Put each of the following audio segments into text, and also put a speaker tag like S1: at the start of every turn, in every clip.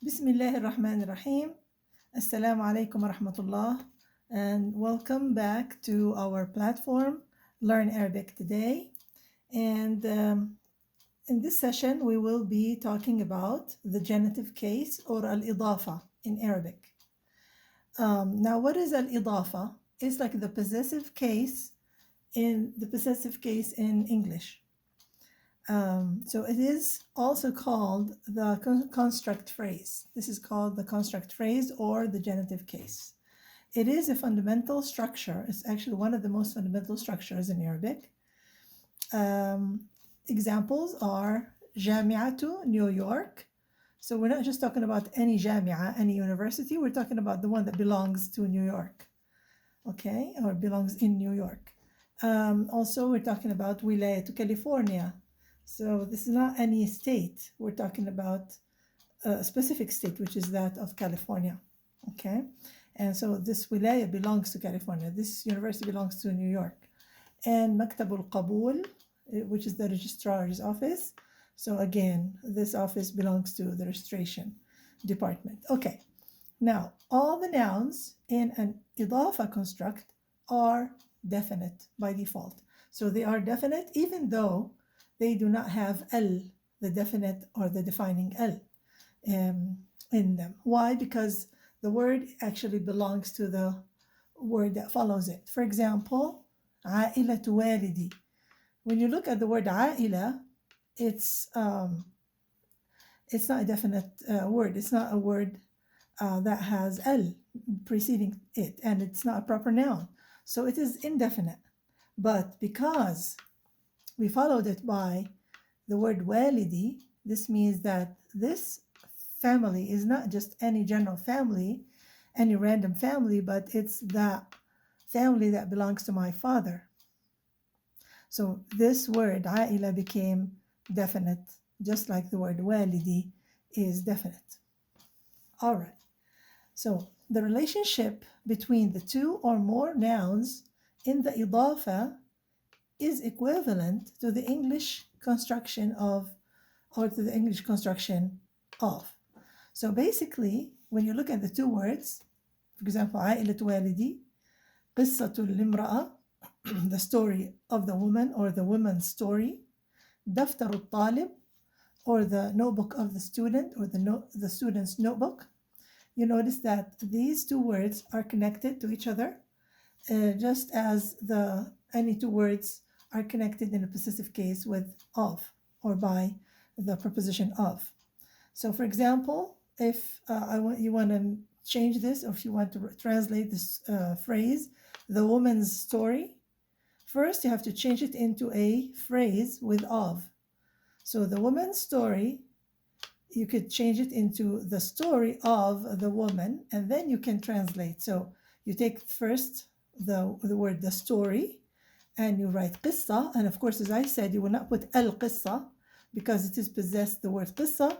S1: بسم الله الرحمن الرحيم. Assalamu alaikum wa rahmatullah, and welcome back to our platform Learn Arabic Today. And in this session we will be talking about the genitive case or al-idafa in Arabic. Now what is al-idafa? It's like the possessive case in English. So it is also called the construct phrase. This is called the construct phrase or the genitive case. It is a fundamental structure. It's actually one of the most fundamental structures in Arabic. Examples are Jami'atu, New York. So we're not just talking about any Jami'a, any university. We're talking about the one that belongs to New York, okay, or belongs in New York. Also, we're talking about Wilayatu, California. So this is not any state. We're talking about a specific state, which is that of California, okay? And so this wilaya belongs to California. This university belongs to New York. And Maktabul Qabul, which is the registrar's office. So again, this office belongs to the registration department. Okay, now all the nouns in an idafa construct are definite by default. So they are definite even though they do not have al, the definite or the defining al in them. Why? Because the word actually belongs to the word that follows it. For example, عائلة والدي. When you look at the word عائلة, it's not a definite word. It's not a word that has al preceding it, and it's not a proper noun. So it is indefinite. But because we followed it by the word walidi, this means that this family is not just any general family, any random family, but it's the family that belongs to my father. So this word aila became definite, just like the word walidi is definite. All right. So the relationship between the two or more nouns in the idafa is equivalent to the English construction of, or to the English construction of. So basically, when you look at the two words, for example, عائلة والدي, قصة الامرأة, the story of the woman or the woman's story, دفتر الطالب, or the notebook of the student or the student's notebook, you notice that these two words are connected to each other, just as any two words are connected in a possessive case with of or by the preposition of. So for example, if you want to change this, or if you want to translate this phrase, the woman's story, first you have to change it into a phrase with of. So the woman's story, you could change it into the story of the woman, and then you can translate. So you take first the word the story, and you write qissa, and of course, as I said, you will not put al-qissa because it is possessed. The word qissa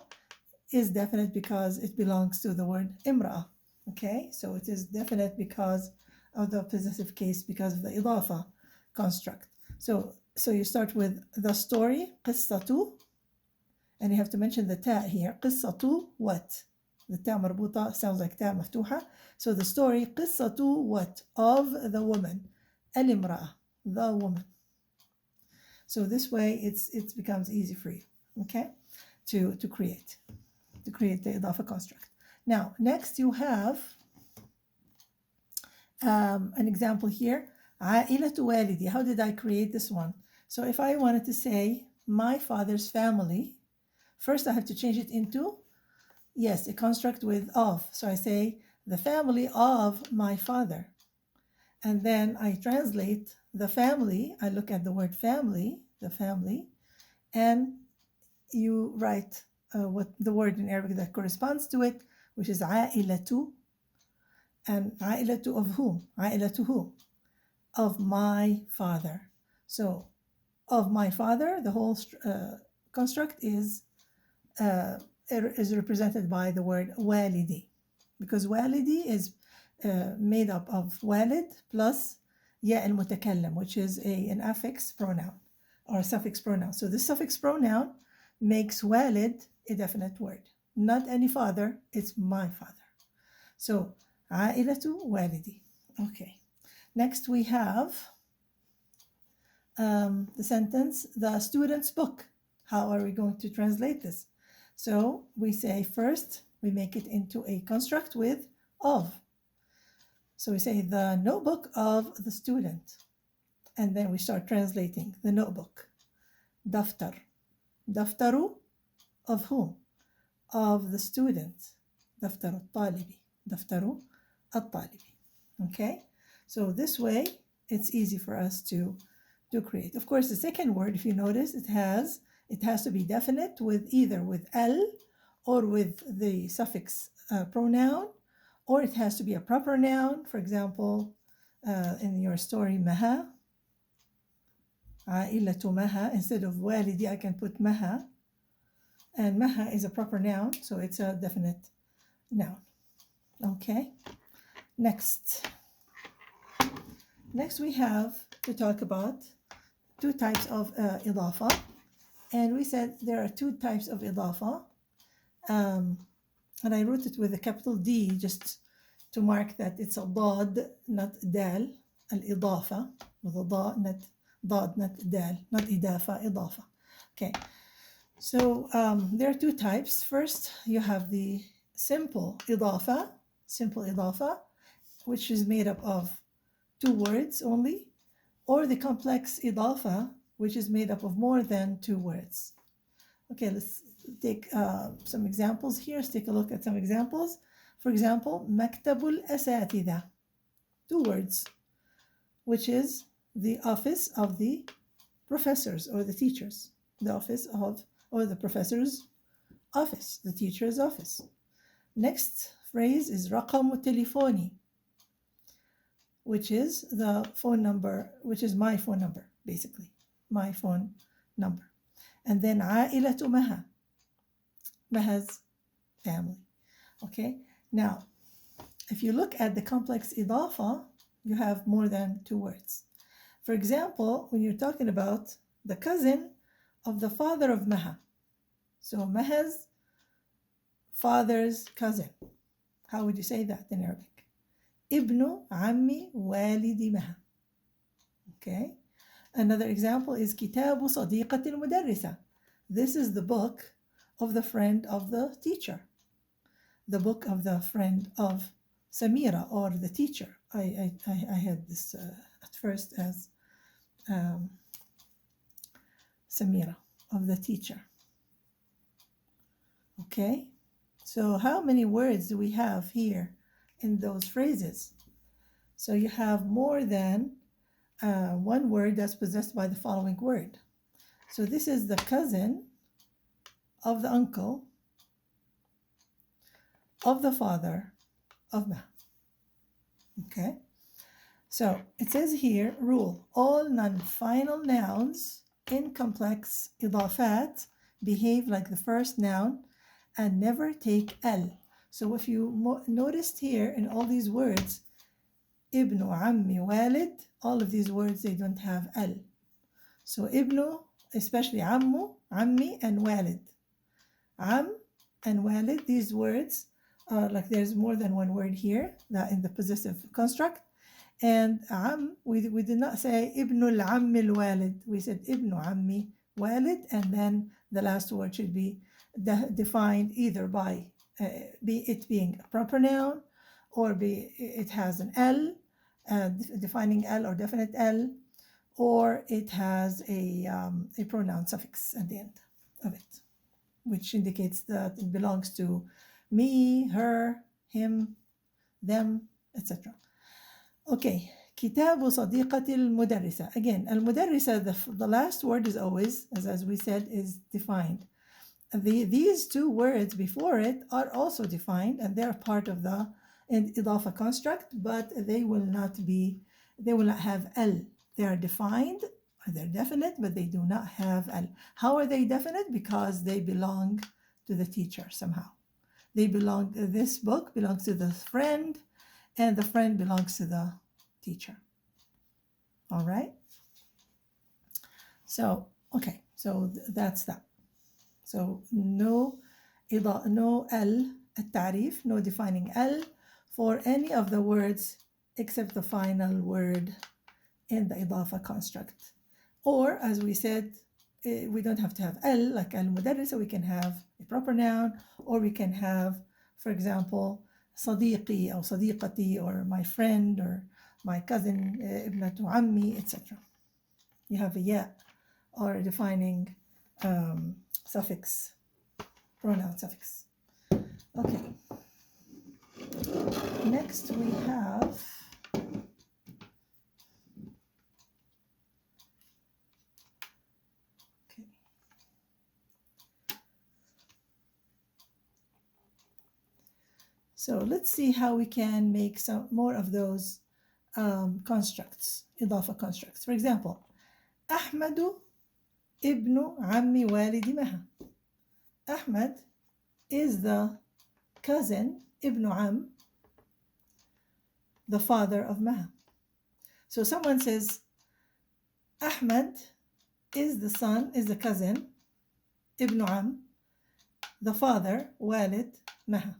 S1: is definite because it belongs to the word imra'a. Okay, so it is definite because of the possessive case, because of the idafa construct. So you start with the story, qissatu, and you have to mention the ta here, qissatu what? The ta marbuta sounds like ta maftuha. So the story, qissatu what? Of the woman, al-imra'a, the woman. So this way it becomes easy for you, okay, to create the idafa construct. Now next you have an example here, عائلة والدي. How did I create this one? So if I wanted to say my father's family, first I have to change it into, yes, a construct with of. So I say the family of my father. And then I translate the family. I look at the word family, the family, and you write what the word in Arabic that corresponds to it, which is عائلة. And عائلة of whom? عائلة who? Of my father. So of my father, the whole construct is represented by the word walidi, because walidi is made up of walid plus ya al-mutakallam, which is an affix pronoun or a suffix pronoun. So the suffix pronoun makes walid a definite word. not any father, it's my father. So عائلة والدي. Okay. Next we have the sentence, the student's book. How are we going to translate this? So we say first, we make it into a construct with of. So we say the notebook of the student. And then we start translating the notebook. دفتر. دفتر of whom? Of the student. دفتر الطالب. دفتر الطالب. Okay? So this way, it's easy for us to create. Of course, the second word, if you notice, it has to be definite with either with al or with the suffix pronoun, or it has to be a proper noun. For example, in your story, maha, عائلة maha, instead of walidi, I can put maha. And maha is a proper noun, so it's a definite noun. Okay. Next we have to talk about two types of إضافة. And we said there are two types of إضافة. And I wrote it with a capital D just to mark that it's a ضاد, not دال. الإضافة with a ضاد, not دال, not إضافة, إضافة. Okay. So there are two types. First, you have the simple إضافة, which is made up of two words only, or the complex إضافة, which is made up of more than two words. Okay, let's take some examples here. Let's take a look at some examples. For example, مكتب الأساتذة, two words, which is the office of the professors or the teachers. The office of, or the professor's office, the teacher's office. Next phrase is رقم تليفوني, which is the phone number, which is my phone number, basically, my phone number. And then عائلة مها, Maha's family. Okay, now, if you look at the complex إضافة, you have more than two words. For example, when you're talking about the cousin of the father of Maha, so Maha's father's cousin, how would you say that in Arabic? ابن عمي والد مها. Okay. Another example is كتاب صديقة المدرسة. This is the book of the friend of the teacher. The book of the friend of Samira, or the teacher. I had this at first as Samira, of the teacher. Okay. So how many words do we have here in those phrases? So you have more than one word that's possessed by the following word. So this is the cousin of the uncle of the father of Ma. Okay. So it says here, rule, all non-final nouns in complex إضافات behave like the first noun and never take al. So if you noticed here in all these words, ibnu, ammi, walid, all of these words, they don't have al. So ibnu, especially ammu, ammi, and walid. Am and walid, these words, like there's more than one word here that in the possessive construct. And am, we did not say ibnu al-ammi al-walid. We said ibnu ammi walid, and then the last word should be defined either by it being a proper noun, or it has an L, defining L or definite L, or it has a pronoun suffix at the end of it, which indicates that it belongs to me, her, him, them, etc. Okay, كتاب صديقة المدرسة. Again, المدرسة, the last word is always, as we said, is defined. These two words before it are also defined, and they're part of the إضافة construct, but they will not have L. They are defined, they're definite, but they do not have L. How are they definite? Because they belong to the teacher somehow. This book belongs to the friend, and the friend belongs to the teacher. All right? So, okay, so that's that. So no no L التعريف, no defining L for any of the words except the final word in the إضافة construct. Or as we said, we don't have to have L like المدرس, so we can have a proper noun, or we can have, for example, صديقي أو صديقتي, or my friend, or my cousin, ابنة عمي, etc. You have a ya or a defining suffix, pronoun suffix. Okay. Next we have So let's see how we can make some more of those constructs, إضافة constructs. For example, أحمد ابن عم والد مها. Ahmed is the cousin, ابن عم, the father of Maha. So someone says, Ahmed is the son, is the cousin, ابن عم, the father, والد Maha,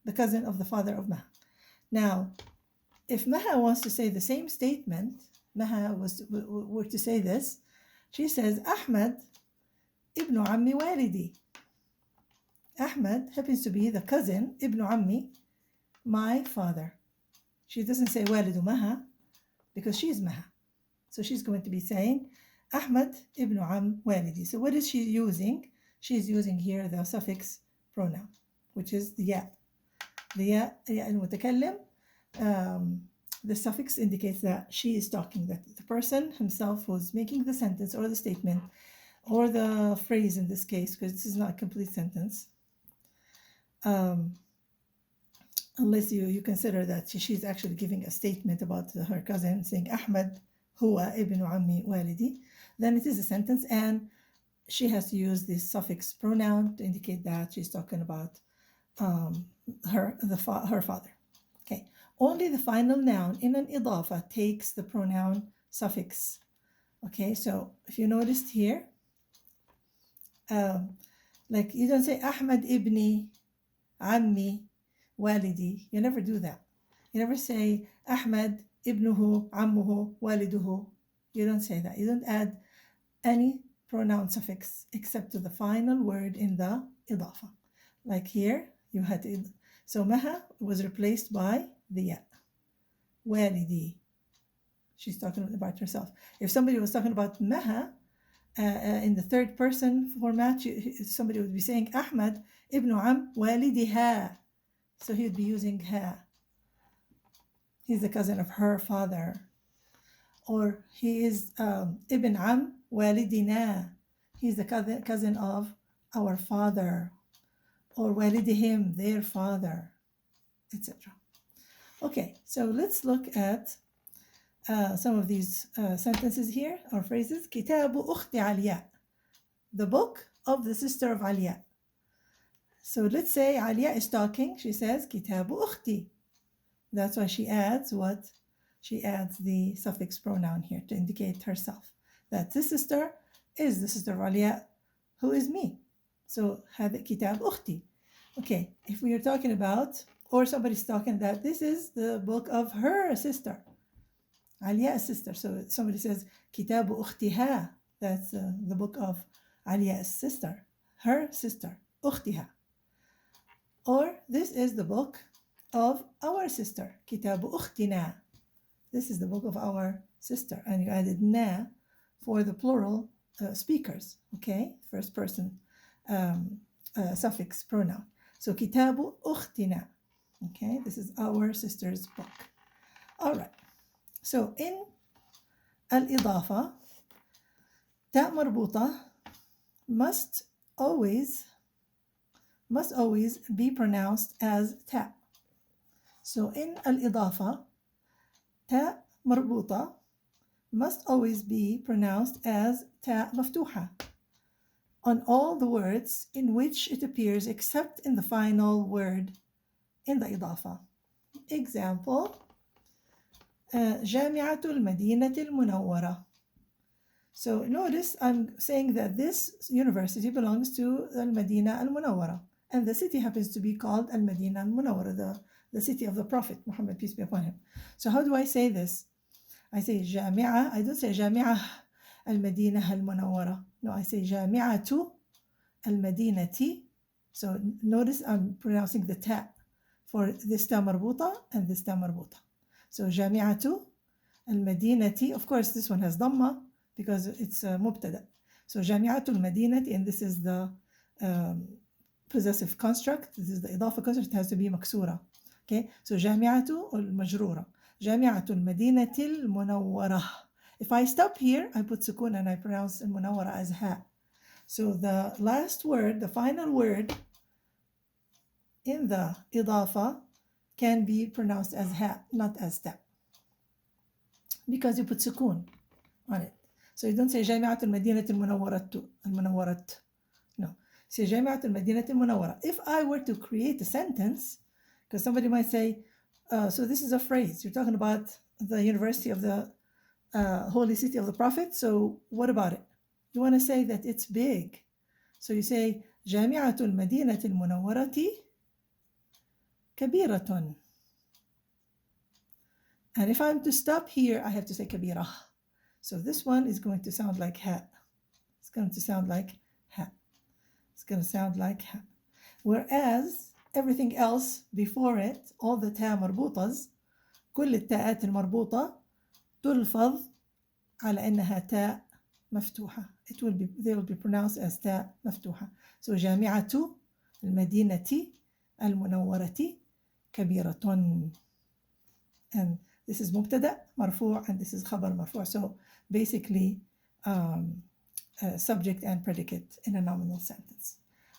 S1: the cousin of the father of Maha. Now, if Maha wants to say the same statement, Maha were to say this, she says, Ahmed ibn ammi walidi. Ahmed happens to be the cousin, ibn ammi, my father. She doesn't say walidu Maha because she is Maha. So she's going to be saying, Ahmed ibn am walidi. So what is she using? She's using here the suffix pronoun, which is the ya. The ya المتكلم. The suffix indicates that she is talking, that the person himself who's making the sentence or the statement or the phrase in this case, because this is not a complete sentence, unless you consider that she's actually giving a statement about her cousin, saying Ahmed huwa ibn ammi walidi, then it is a sentence and she has to use this suffix pronoun to indicate that she's talking about her father. Okay. Only the final noun in an إضافة takes the pronoun suffix. Okay, so if you noticed here, like you don't say Ahmed ibni, ammi, walidi. You never do that. You never say Ahmed ibnuhu, ammuhu, waliduhu. You don't say that. You don't add any pronoun suffix except to the final word in the إضافة. Like here, you had it. So Maha was replaced by the ya. Walidi. She's talking about herself. If somebody was talking about Maha in the third person format, somebody would be saying Ahmad ibn am walidiha. So he would be using ha. He's the cousin of her father. Or he is ibn am walidina. He's the cousin of our father. Or walidihim, their father, etc. Okay, so let's look at some of these sentences here or phrases. كتاب أخت علياء, the book of the sister of علياء. So let's say علياء is talking. She says كتاب أختي. That's why she adds what? She adds the suffix pronoun here to indicate herself. That this sister is the sister of علياء, who is me. So هذا كتاب أختي. Okay, if we are talking about, or somebody's talking that this is the book of her sister, Aliya's sister. So somebody says كتاب أختها. That's the book of Aliya's sister, her sister, أختها. Or this is the book of our sister, كتاب أختنا. This is the book of our sister, and you added na for the plural speakers. Okay, first person suffix pronoun. So كتاب أختنا. Okay, this is our sister's book. All right. So in الإضافة, تاء مربوطة must always be pronounced as تاء. So in الإضافة, تاء مربوطة must always be pronounced as تاء مفتوحة on all the words in which it appears except in the final word in the إضافة. Example, جامعة المدينة المنورة. So notice I'm saying that this university belongs to Al-Madina Al-Munawwara, and the city happens to be called Al-Madina Al-Munawwara, the city of the Prophet Muhammad, peace be upon him. So how do I say this? I say Jami'a. I don't say Jami'a Al-Madina Al-Munawwara. No, I say Jami'atu Al-Madinati. So notice I'm pronouncing the ta for this ta marbuta and this ta marbuta. So Jami'atu Al-Madinati. Of course, this one has dhamma because it's mubtada. So Jami'atu Al-Madinati, and this is the possessive construct. This is the إضافة construct. It has to be maksura. Okay, so Jami'atu al-Majrura. Jami'atu al-Madinati al-Munawwara. If I stop here, I put sukun and I pronounce al-Munawwara as ha. So the last word, the final word in the إضافة can be pronounced as ha, not as ta, because you put sukun on it. So you don't say جامعة المدينة المنورة. No, say جامعة المدينة المنورة. If I were to create a sentence, because somebody might say, so this is a phrase, you're talking about the University of the Holy City of the Prophet, so what about it? You want to say that it's big. So you say جامعة المدينة المنورة كبيرة. And if I'm to stop here, I have to say كبيرة. So this one is going to sound like ha. It's going to sound like ha. It's going to sound like ha. Whereas everything else before it, all the ta مربوطة, كل التاءات المربوطة تلفظ على أنها تاء مفتوحة. They will be pronounced as تاء مفتوحة. So جامعة المدينة المنورة كبيرة. And this is مبتدأ مرفوع and this is خبر مرفوع. So basically subject and predicate in a nominal sentence.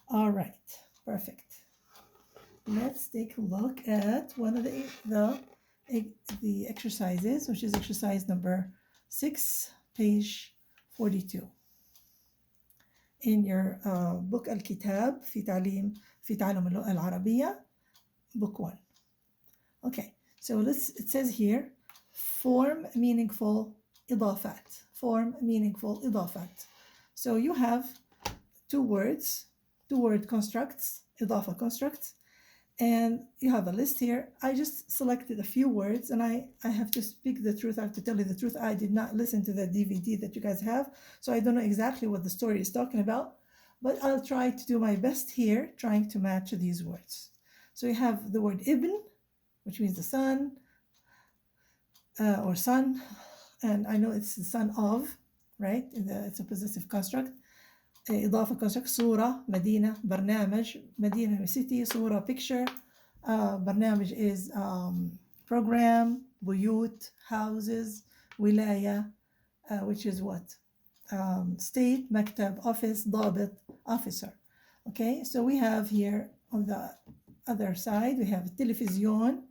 S1: All right, perfect. Let's take a look at one of the exercises, which is exercise number 6, page 42 in your book الكتاب في تعلم اللغة العربية, book 1. Okay, so it says here, form meaningful إضافات. Form meaningful إضافات. So you have two word constructs, إضافة constructs, and you have a list here. I just selected a few words, and I have to speak the truth. I have to tell you the truth. I did not listen to the DVD that you guys have, so I don't know exactly what the story is talking about, but I'll try to do my best here, trying to match these words. So you have the word ibn, which means the son, or son, and I know it's the son of, right? It's a possessive construct. إضافة construct. صورة مدينة. برنامج مدينة city. صورة picture. برنامج is program. بيوت houses. ولاية which is what? State. مكتب office. ضابط officer. Okay, so we have here on the other side we have تلفزيون.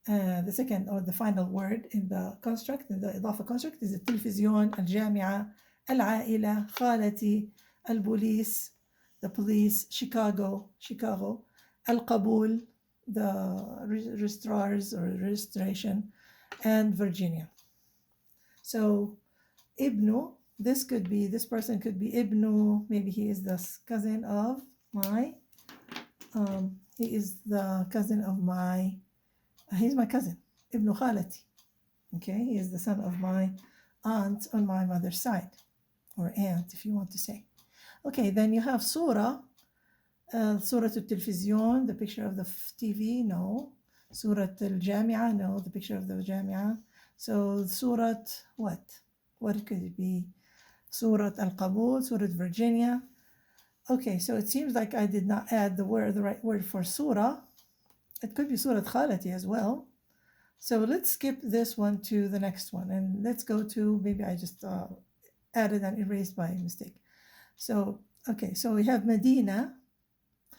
S1: The second or the final word in the construct, in the إضافة construct, is التلفزيون. الجامعة. العائلة. خالتي. البوليس. The police. Chicago. القبول. The registrars or registration. And Virginia. So Ibnu, this person could be Ibnu, maybe he is the cousin of my, he's my cousin, Ibnu Khalati. Okay, he is the son of my aunt on my mother's side, or aunt if you want to say. Okay, then you have Surah, Surah al-Tilfizyon, the picture of the TV, no. Surah al-Jami'ah, no, the picture of the Jami'ah. So Surah what? What could it be? Surah al-Qabul, Surah Virginia. Okay, so it seems like I did not add the right word for Surah. It could be Surah Khalati as well. So let's skip this one to the next one, and let's go to, maybe I just added and erased by mistake. So, okay, so we have Medina.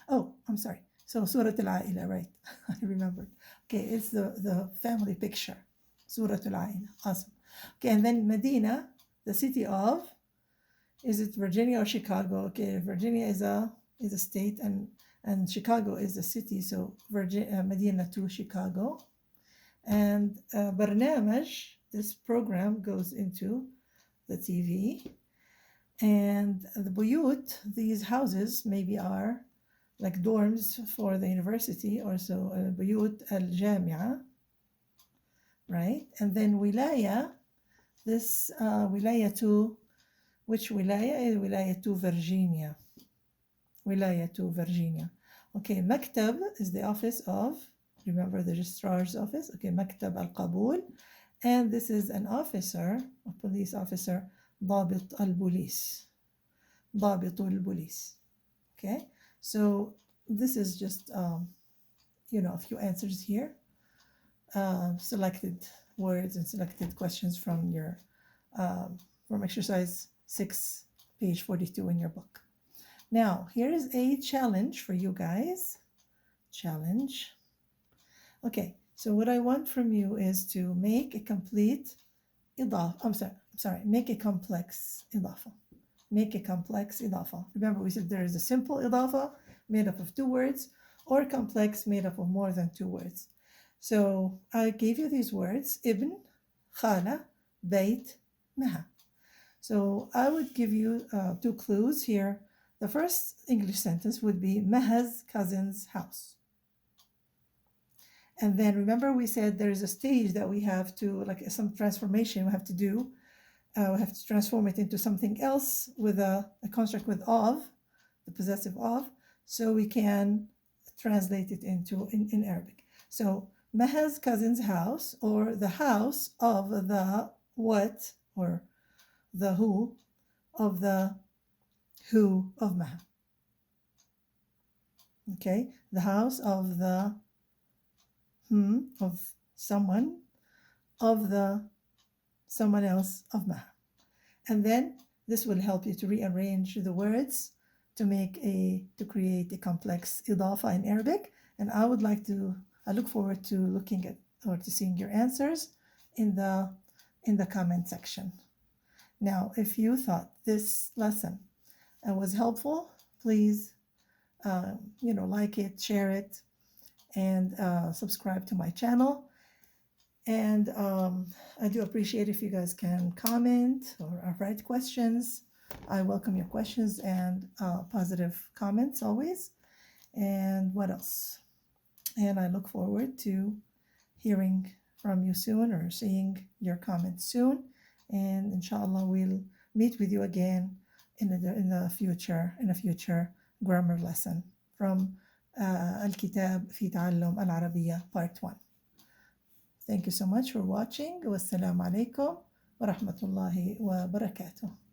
S1: Oh, I'm sorry. So Surah Al-Aila, right? I remembered. Okay, it's the family picture. Surah Al-Aila, awesome. Okay, and then Medina, the city of, is it Virginia or Chicago? Okay, Virginia is a state, and Chicago is a city, so Medina to Chicago. And Barnamaj, this program goes into the TV. And the buyut, these houses maybe are like dorms for the university, or so buyut al-jami'a, right? And then wilaya, this wilaya to, which wilaya is wilaya to Virginia. Wilaya to Virginia. Okay, maktab is the office of, remember the registrar's office? Okay, maktab al-qabul. And this is an officer, a police officer, ضابط البوليس. ضابط البوليس. Okay, so this is just, a few answers here. Selected words and selected questions from your, from exercise 6, page 42 in your book. Now, here is a challenge for you guys. Challenge. Okay, so what I want from you is to make a complete إضافة. Make a complex إضافة. Make a complex إضافة. Remember, we said there is a simple إضافة made up of 2 words, or complex made up of more than 2 words. So I gave you these words: ibn, khala, bayt, maha. So I would give you 2 clues here. The first English sentence would be Maha's cousin's house. And then remember we said there is a stage that we have to, like some transformation we have to do. We have to transform it into something else with a construct with of, the possessive of, so we can translate it into in Arabic. So Maha's cousin's house, or the house of the what, or the who of the who of Maha. Okay, the house of the of someone, of the someone else of Maha. And then this will help you to rearrange the words to create a complex إضافة in Arabic. And I look forward to looking at, or to seeing your answers in the comment section. Now, if you thought this lesson was helpful, please like it, share it, and subscribe to my channel. And I do appreciate if you guys can comment or write questions. I welcome your questions and positive comments always. And what else? And I look forward to hearing from you soon, or seeing your comments soon. And inshallah, we'll meet with you again in a future grammar lesson from الكتاب في تعلم العربية part 1. Thank you so much for watching. Wassalamu alaikum wa rahmatullahi wa barakatuh.